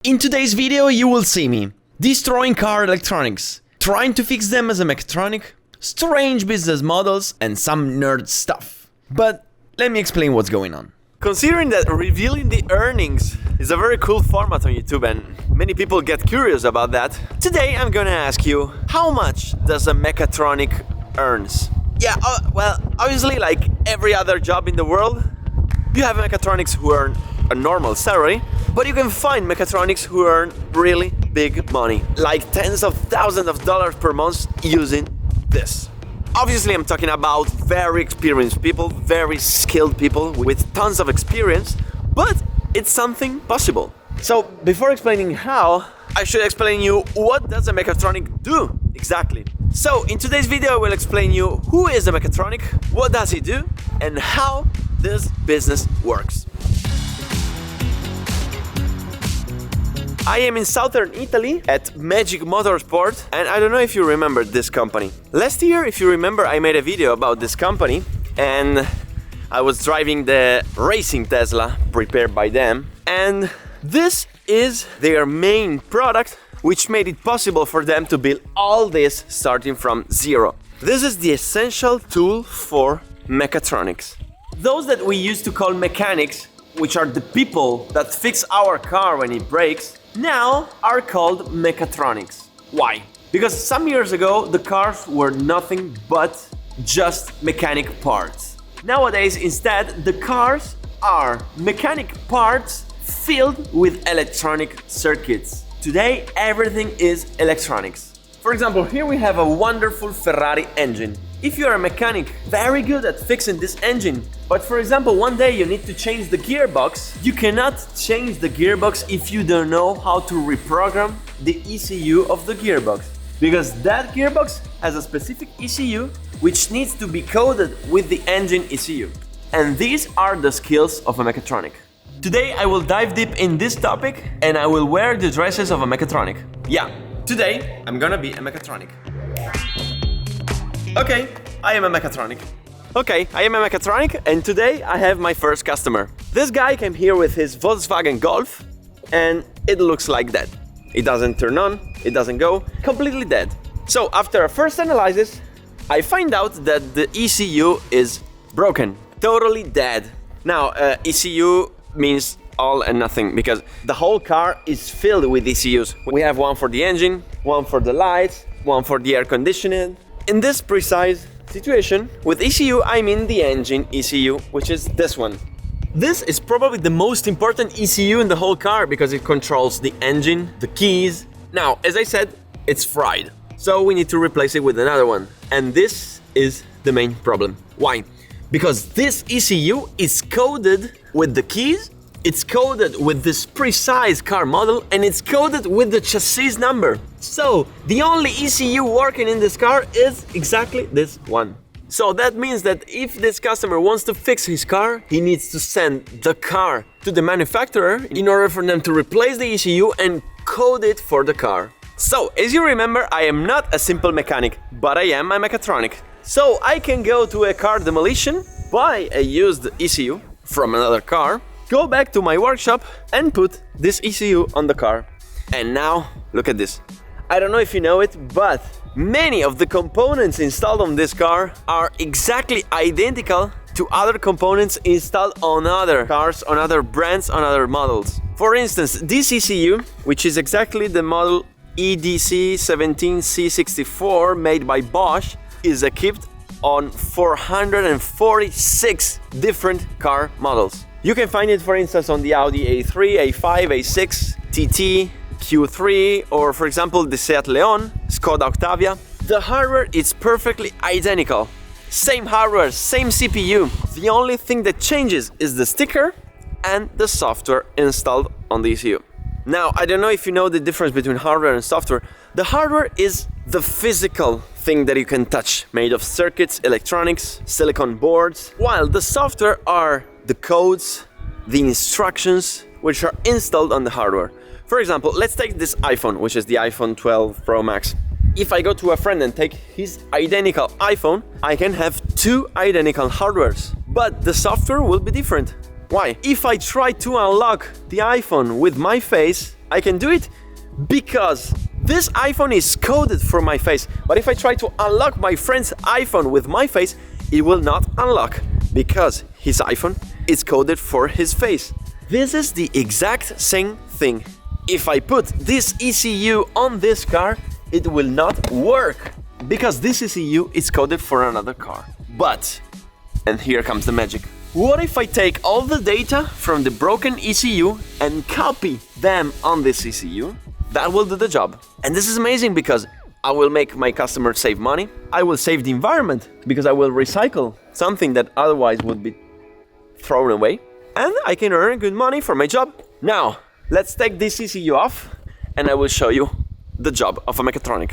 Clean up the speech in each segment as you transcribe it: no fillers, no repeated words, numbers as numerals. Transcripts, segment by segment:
In today's video you will see me destroying car electronics, trying to fix them as a mechatronic, strange business models and some nerd stuff. But let me explain what's going on. Considering that revealing the earnings is a very cool format on YouTube and many people get curious about that, today I'm gonna ask you, how much does a mechatronic earns? Yeah, well, obviously like every other job in the world, you have mechatronics who earn a normal salary, but you can find mechatronics who earn really big money, like tens of thousands of dollars per month using this. Obviously, I'm talking about very experienced people, very skilled people with tons of experience, but it's something possible. So, before explaining how, I should explain you what does a mechatronic do exactly. So, in today's video, I will explain you who is a mechatronic, what does he do, and how this business works. I am in southern Italy at Magicmotorsport, and I don't know if you remember this company. Last year, if you remember, I made a video about this company and I was driving the racing Tesla prepared by them, and this is their main product, which made it possible for them to build all this starting from zero. This is the essential tool for mechatronics. Those that we used to call mechanics, which are the people that fix our car when it breaks, now are called mechatronics. Why? Because some years ago the cars were nothing but just mechanic parts. Nowadays, instead, the cars are mechanic parts filled with electronic circuits. Today, everything is electronics. For example, here we have a wonderful Ferrari engine. If you are a mechanic, very good at fixing this engine, but for example, one day you need to change the gearbox, you cannot change the gearbox if you don't know how to reprogram the ECU of the gearbox. Because that gearbox has a specific ECU which needs to be coded with the engine ECU. And these are the skills of a mechatronic. Today I will dive deep in this topic and I will wear the dresses of a mechatronic. Yeah, today I'm gonna be a mechatronic. Okay, I am a mechatronic. And today I have my first customer. This guy came here with his Volkswagen Golf and it looks like that. It doesn't turn on, it doesn't go, completely dead. So after a first analysis, I find out that the ECU is broken, totally dead. Now, ECU means all and nothing because the whole car is filled with ECUs. We have one for the engine, one for the lights, one for the air conditioning. In this precise situation, with ECU, I mean the engine ECU, which is this one. This is probably the most important ECU in the whole car because it controls the engine, the keys. Now, as I said, it's fried. So we need to replace it with another one. And this is the main problem. Why? Because this ECU is coded with the keys, it's coded with this precise car model, and it's coded with the chassis number. So the only ECU working in this car is exactly this one. So that means that if this customer wants to fix his car, he needs to send the car to the manufacturer in order for them to replace the ECU and code it for the car. So, as you remember, I am not a simple mechanic, but I am a mechatronic. So I can go to a car demolition, buy a used ECU from another car, go back to my workshop and put this ECU on the car. And now, look at this. I don't know if you know it, but many of the components installed on this car are exactly identical to other components installed on other cars, on other brands, on other models. For instance, this ECU, which is exactly the model EDC17C64 made by Bosch, is equipped on 446 different car models. You can find it, for instance, on the Audi A3, A5, A6, TT, Q3, or for example the Seat Leon, Skoda Octavia. The hardware is perfectly identical. Same hardware, same CPU. The only thing that changes is the sticker and the software installed on the ECU. Now, I don't know if you know the difference between hardware and software. The hardware is the physical thing that you can touch, made of circuits, electronics, silicon boards, while the software are the codes, the instructions, which are installed on the hardware. For example, let's take this iPhone, which is the iPhone 12 Pro Max. If I go to a friend and take his identical iPhone, I can have two identical hardwares, but the software will be different. Why? If I try to unlock the iPhone with my face, I can do it because this iPhone is coded for my face. But if I try to unlock my friend's iPhone with my face, it will not unlock because his iPhone is coded for his face. This is the exact same thing. If I put this ECU on this car, it will not work because this ECU is coded for another car. But, and here comes the magic. What if I take all the data from the broken ECU and copy them on this ECU? That will do the job. And this is amazing because I will make my customer save money. I will save the environment because I will recycle something that otherwise would be thrown away. And I can earn good money for my job. Now, let's take this ECU off and I will show you the job of a mechatronic.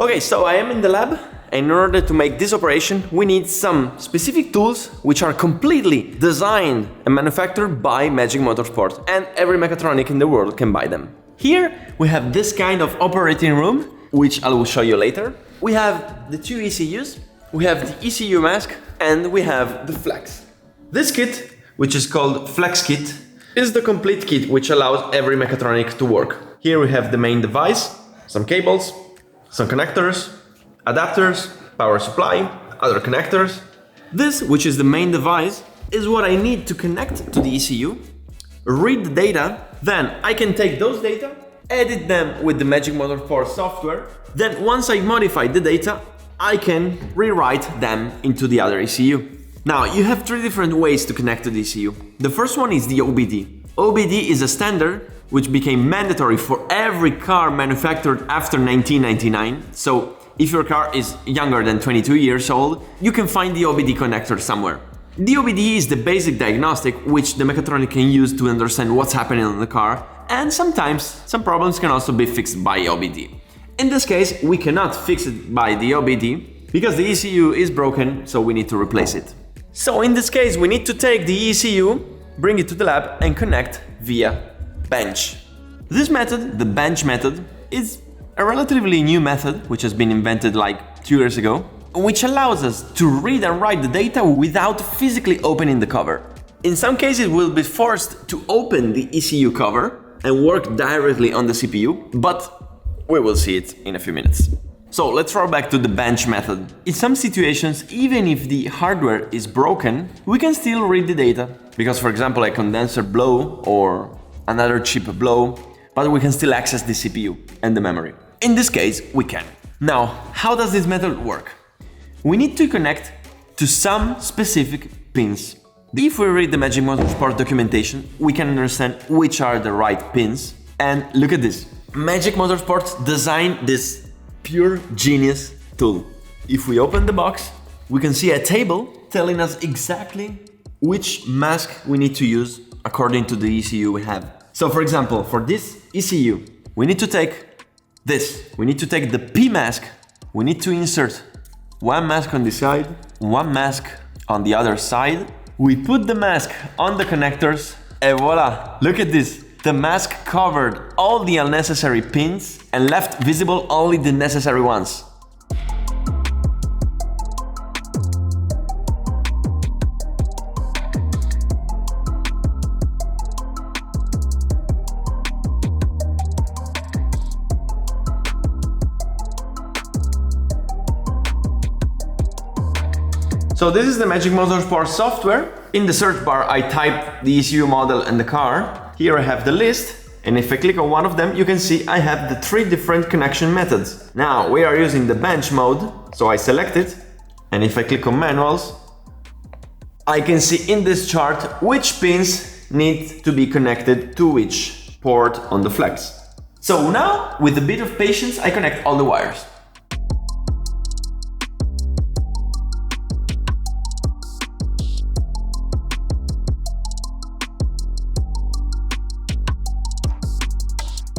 Okay, so I am in the lab, and in order to make this operation, we need some specific tools which are completely designed and manufactured by Magicmotorsport, and every mechatronic in the world can buy them. Here we have this kind of operating room, which I will show you later. We have the two ECUs, we have the ECU Mask, and we have the Flex. This kit, which is called Flex Kit, is the complete kit which allows every mechatronic to work. Here we have the main device, some cables, some connectors, adapters, power supply, other connectors. This, which is the main device, is what I need to connect to the ECU, read the data, then I can take those data, edit them with the Magicmotorsport software, then once I modify the data, I can rewrite them into the other ECU. Now, you have three different ways to connect to the ECU. The first one is the OBD. OBD is a standard which became mandatory for every car manufactured after 1999. So if your car is younger than 22 years old, you can find the OBD connector somewhere. The OBD is the basic diagnostic which the mechatronic can use to understand what's happening on the car, and sometimes some problems can also be fixed by OBD. In this case, we cannot fix it by the OBD because the ECU is broken, so we need to replace it. So in this case, we need to take the ECU, bring it to the lab and connect via bench. This method, the bench method, is a relatively new method which has been invented like 2 years ago, which allows us to read and write the data without physically opening the cover. In some cases, we'll be forced to open the ECU cover and work directly on the CPU, but we will see it in a few minutes. So let's roll back to the bench method. In some situations, even if the hardware is broken, we can still read the data, because for example a condenser blow or another chip blow, but we can still access the CPU and the memory. In this case, we can. Now, how does this method work? We need to connect to some specific pins. If we read the Magicmotorsport documentation, we can understand which are the right pins. And look at this. Magicmotorsport designed this pure genius tool. If we open the box, we can see a table telling us exactly which mask we need to use according to the ECU we have. So for example, for this ECU, we need to take this. We need to take the P mask. We need to insert one mask on this side, one mask on the other side. We put the mask on the connectors and voila, look at this. The mask covered all the unnecessary pins and left visible only the necessary ones. So this is the Magicmotorsport software. In the search bar, I type the ECU model and the car. Here I have the list, and if I click on one of them, you can see I have the 3 different connection methods. Now we are using the bench mode, so I select it, and if I click on manuals, I can see in this chart which pins need to be connected to which port on the flex. So now, with a bit of patience, I connect all the wires.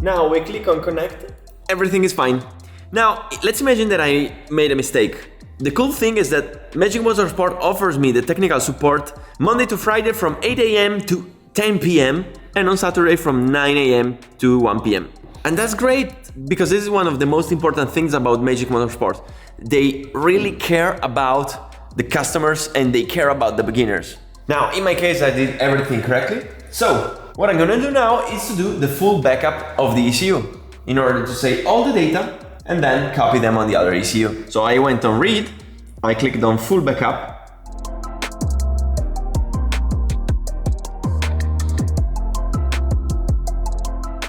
Now we click on connect, everything is fine. Now let's imagine that I made a mistake. The cool thing is that Magicmotorsport offers me the technical support Monday to Friday from 8 AM to 10 PM and on Saturday from 9 a.m. to 1 p.m. And that's great, because this is one of the most important things about Magic Motorsport. They really care about the customers and they care about the beginners. Now, in my case, I did everything correctly. So, what I'm gonna do now is to do the full backup of the ECU in order to save all the data and then copy them on the other ECU. So I went on read, I clicked on full backup.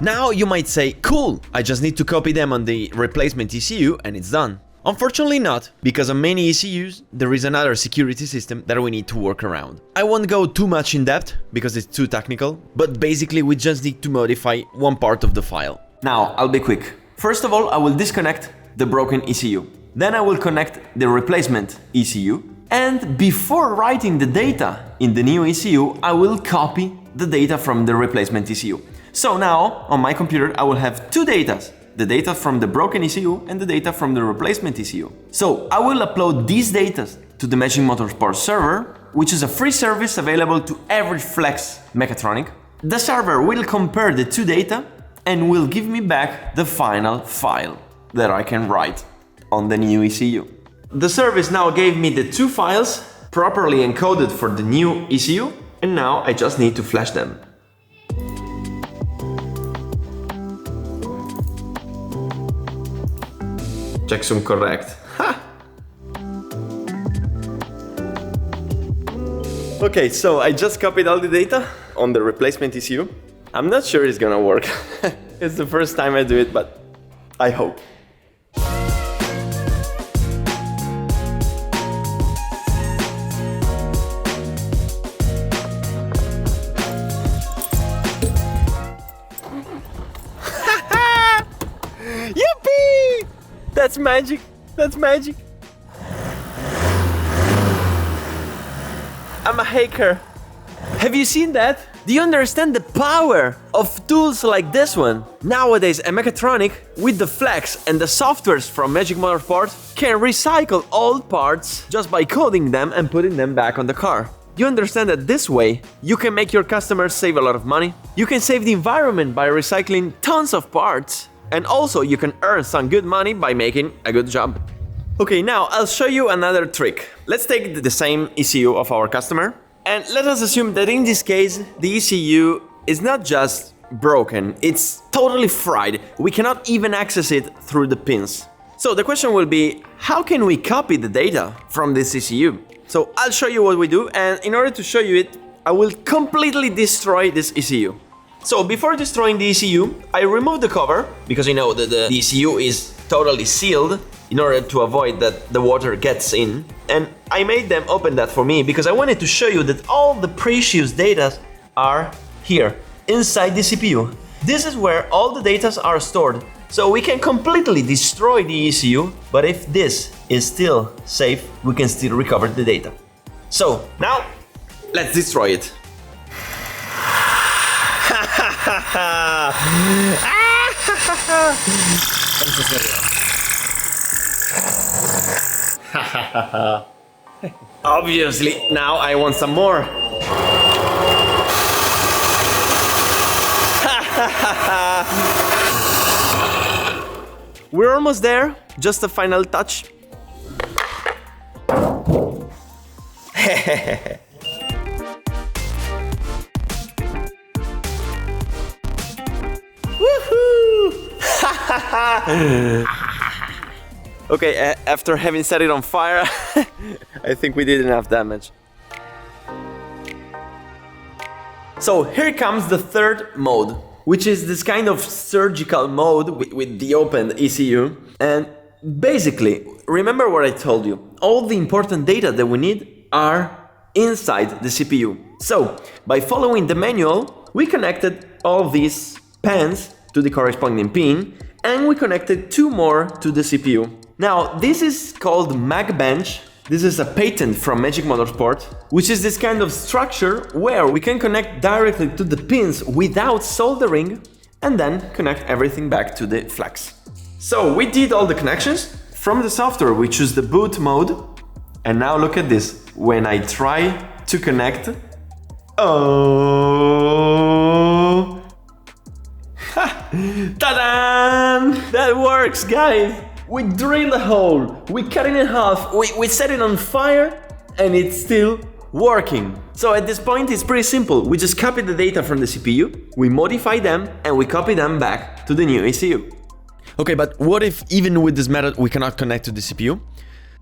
Now you might say, cool, I just need to copy them on the replacement ECU and it's done. Unfortunately not, because on many ECUs there is another security system that we need to work around. I won't go too much in depth because it's too technical, but basically we just need to modify one part of the file. Now, I'll be quick. First of all, I will disconnect the broken ECU. Then I will connect the replacement ECU. And before writing the data in the new ECU, I will copy the data from the replacement ECU. So now, on my computer, I will have two datas. The data from the broken ECU and the data from the replacement ECU. So I will upload these data to the Magicmotorsport server, which is a free service available to every Flex Mechatronic. The server will compare the two data and will give me back the final file that I can write on the new ECU. The service now gave me the two files properly encoded for the new ECU, and now I just need to flash them. Checksum correct. Ha! Okay, so I just copied all the data on the replacement ECU. I'm not sure it's gonna work. It's the first time I do it, but I hope. Yippee! That's magic! That's magic! I'm a hacker. Have you seen that? Do you understand the power of tools like this one? Nowadays, a Mechatronic with the Flex and the softwares from Magicmotorsport can recycle old parts just by coding them and putting them back on the car. You understand that this way, you can make your customers save a lot of money, you can save the environment by recycling tons of parts, and also you can earn some good money by making a good job. Okay, now I'll show you another trick. Let's take the same ECU of our customer, and let us assume that in this case, the ECU is not just broken, it's totally fried. We cannot even access it through the pins. So the question will be, how can we copy the data from this ECU? So I'll show you what we do, and in order to show you it, I will completely destroy this ECU. So before destroying the ECU, I remove the cover, because you know that the ECU is totally sealed in order to avoid that the water gets in. And I made them open that for me because I wanted to show you that all the precious data are here, inside the CPU. This is where all the data are stored. So we can completely destroy the ECU, but if this is still safe, we can still recover the data. So now, let's destroy it. Obviously, now I want some more. We're almost there, just a final touch. Okay, after having set it on fire, I think we did enough damage. So here comes the third mode, which is this kind of surgical mode with the open ECU. And basically, remember what I told you, all the important data that we need are inside the CPU. So, by following the manual, we connected all these pens to the corresponding pin, and we connected two more to the CPU. Now, this is called Bench. This is a patent from Magicmotorsport, which is this kind of structure where we can connect directly to the pins without soldering and then connect everything back to the Flex. So we did all the connections. From the software, we choose the boot mode. And now look at this. When I try to connect, oh, Ta-da! That works, guys! We drill a hole, we cut it in half, we set it on fire, and it's still working. So at this point it's pretty simple. We just copy the data from the CPU, we modify them, and we copy them back to the new ECU. Okay, but what if even with this method we cannot connect to the CPU?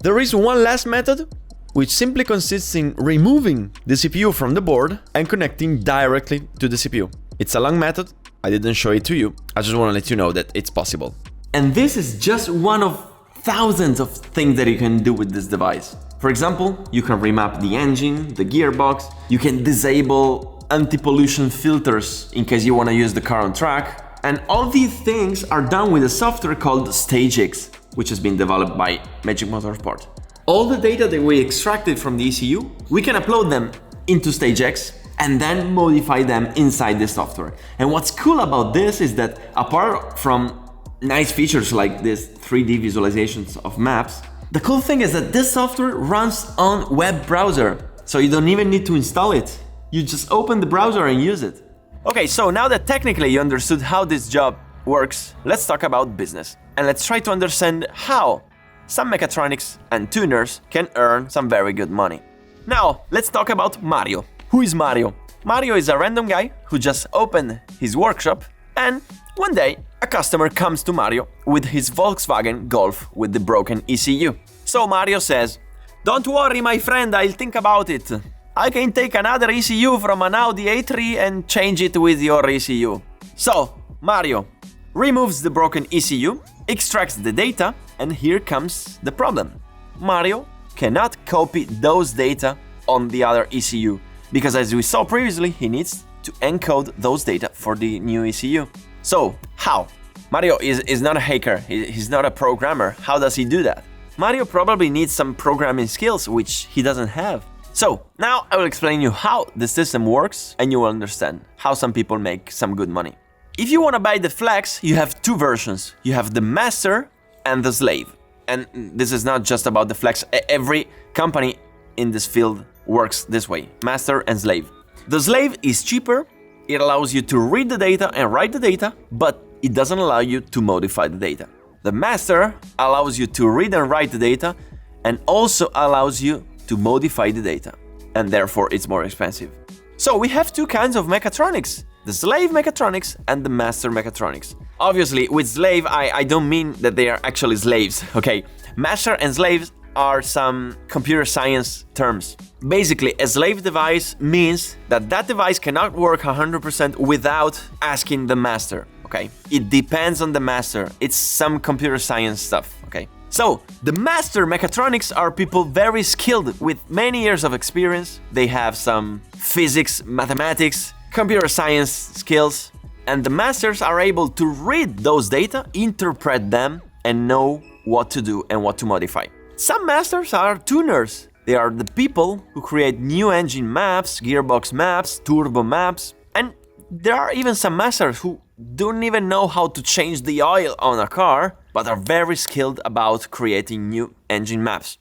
There is one last method, which simply consists in removing the CPU from the board and connecting directly to the CPU. It's a long method, I didn't show it to you, I just want to let you know that it's possible. And this is just one of thousands of things that you can do with this device. For example, you can remap the engine, the gearbox, you can disable anti-pollution filters in case you want to use the car on track, and all these things are done with a software called StageX, which has been developed by Magicmotorsport. All the data that we extracted from the ECU, we can upload them into StageX and then modify them inside the software. And what's cool about this is that apart from nice features like this 3D visualizations of maps, the cool thing is that this software runs on web browser, so you don't even need to install it. You just open the browser and use it. Okay, so now that technically you understood how this job works, let's talk about business. And let's try to understand how some mechatronics and tuners can earn some very good money. Now, let's talk about Mario. Who is Mario? Mario is a random guy who just opened his workshop, and one day a customer comes to Mario with his Volkswagen Golf with the broken ECU. So Mario says, "Don't worry, my friend, I'll think about it. I can take another ECU from an Audi A3 and change it with your ECU." So Mario removes the broken ECU, extracts the data, and here comes the problem. Mario cannot copy those data on the other ECU, because as we saw previously, he needs to encode those data for the new ECU. So, how? Mario is not a hacker, he's not a programmer. How does he do that? Mario probably needs some programming skills, which he doesn't have. So, now I will explain you how the system works, and you will understand how some people make some good money. If you want to buy the Flex, you have two versions. You have the Master and the Slave. And this is not just about the Flex. Every company in this field works this way, Master and Slave. The Slave is cheaper, it allows you to read the data and write the data, but it doesn't allow you to modify the data. The Master allows you to read and write the data and also allows you to modify the data, and therefore it's more expensive. So we have two kinds of mechatronics, the Slave mechatronics and the Master mechatronics. Obviously, with Slave, I don't mean that they are actually slaves, okay? Master and Slaves are some computer science terms. Basically, a slave device means that that device cannot work 100% without asking the master, okay? It depends on the master. It's some computer science stuff, okay? So, the master mechatronics are people very skilled with many years of experience. They have some physics, mathematics, computer science skills, and the masters are able to read those data, interpret them, and know what to do and what to modify. Some masters are tuners. They are the people who create new engine maps, gearbox maps, turbo maps, and there are even some masters who don't even know how to change the oil on a car, but are very skilled about creating new engine maps.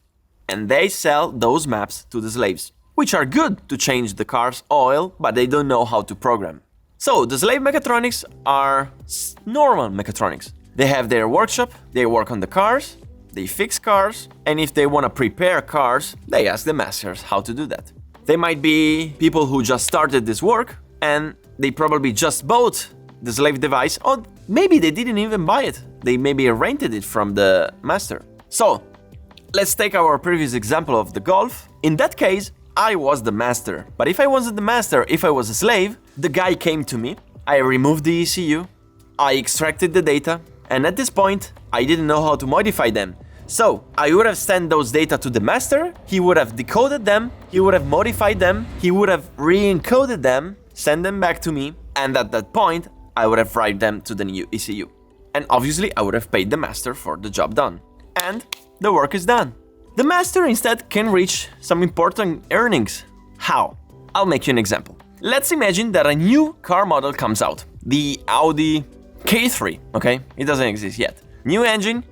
And they sell those maps to the slaves, which are good to change the car's oil, but they don't know how to program. So the slave mechatronics are normal mechatronics. They have their workshop, they work on the cars, they fix cars, and if they want to prepare cars, they ask the masters how to do that. They might be people who just started this work, and they probably just bought the slave device, or maybe they didn't even buy it. They maybe rented it from the master. So, let's take our previous example of the Golf. In that case, I was the master. But if I wasn't the master, if I was a slave, the guy came to me, I removed the ECU, I extracted the data, and at this point, I didn't know how to modify them. So, I would have sent those data to the master, he would have decoded them, he would have modified them, he would have re-encoded them, sent them back to me, and at that point, I would have write them to the new ECU. And obviously, I would have paid the master for the job done. And the work is done. The master instead can reach some important earnings. How? I'll make you an example. Let's imagine that a new car model comes out. The Audi K3, okay? It doesn't exist yet. New engine,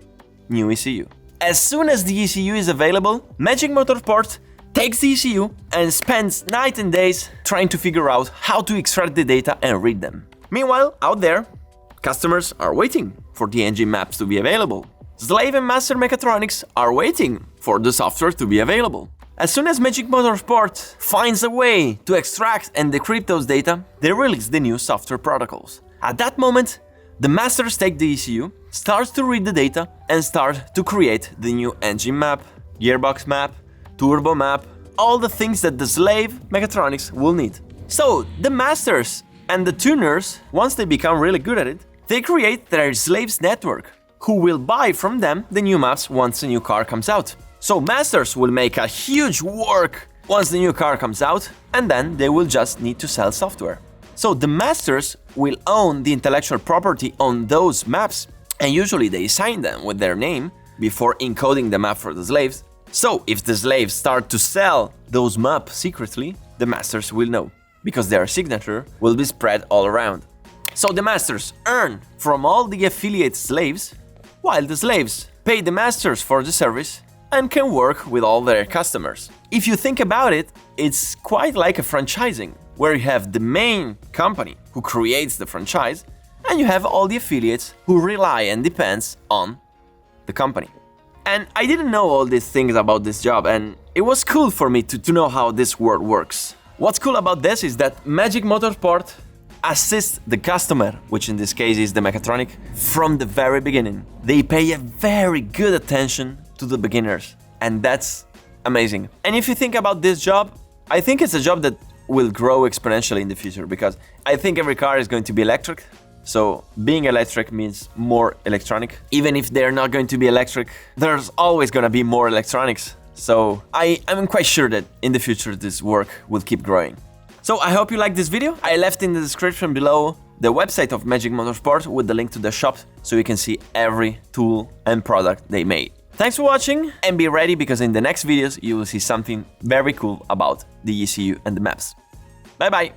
new ECU. As soon as the ECU is available, Magicmotorsport takes the ECU and spends night and days trying to figure out how to extract the data and read them. Meanwhile, out there, Customers are waiting for the engine maps to be available. Slave and master mechatronics are waiting for the software to be available. As soon as Magicmotorsport finds a way to extract and decrypt those data, they release the new software protocols. At that moment, the masters take the ECU, starts to read the data, and start to create the new engine map, gearbox map, turbo map, all the things that the slave mechatronics will need. So the masters and the tuners, once they become really good at it, they create their slaves network, who will buy from them the new maps once the new car comes out. So masters will make a huge work once the new car comes out, and then they will just need to sell software. So the masters will own the intellectual property on those maps, and usually they sign them with their name before encoding the map for the slaves. So if the slaves start to sell those maps secretly, the masters will know, because their signature will be spread all around. So the masters earn from all the affiliate slaves, while the slaves pay the masters for the service and can work with all their customers. If you think about it, it's quite like a franchising, where you have the main company who creates the franchise, and you have all the affiliates who rely and depends on the company. And I didn't know all these things about this job, and it was cool for me to know how this world works. What's cool about this is that Magicmotorsport assists the customer, which in this case is the mechatronic, from the very beginning. They pay a very good attention to the beginners, and that's amazing. And if you think about this job, I think it's a job that will grow exponentially in the future, because I think every car is going to be electric. So being electric means more electronic. Even if they're not going to be electric, there's always going to be more electronics. So I'm quite sure that in the future this work will keep growing. So I hope you liked this video. I left in the description below the website of Magicmotorsport with the link to the shop, so you can see every tool and product they made. Thanks for watching, and be ready, because in the next videos you will see something very cool about the ECU and the maps. Bye bye!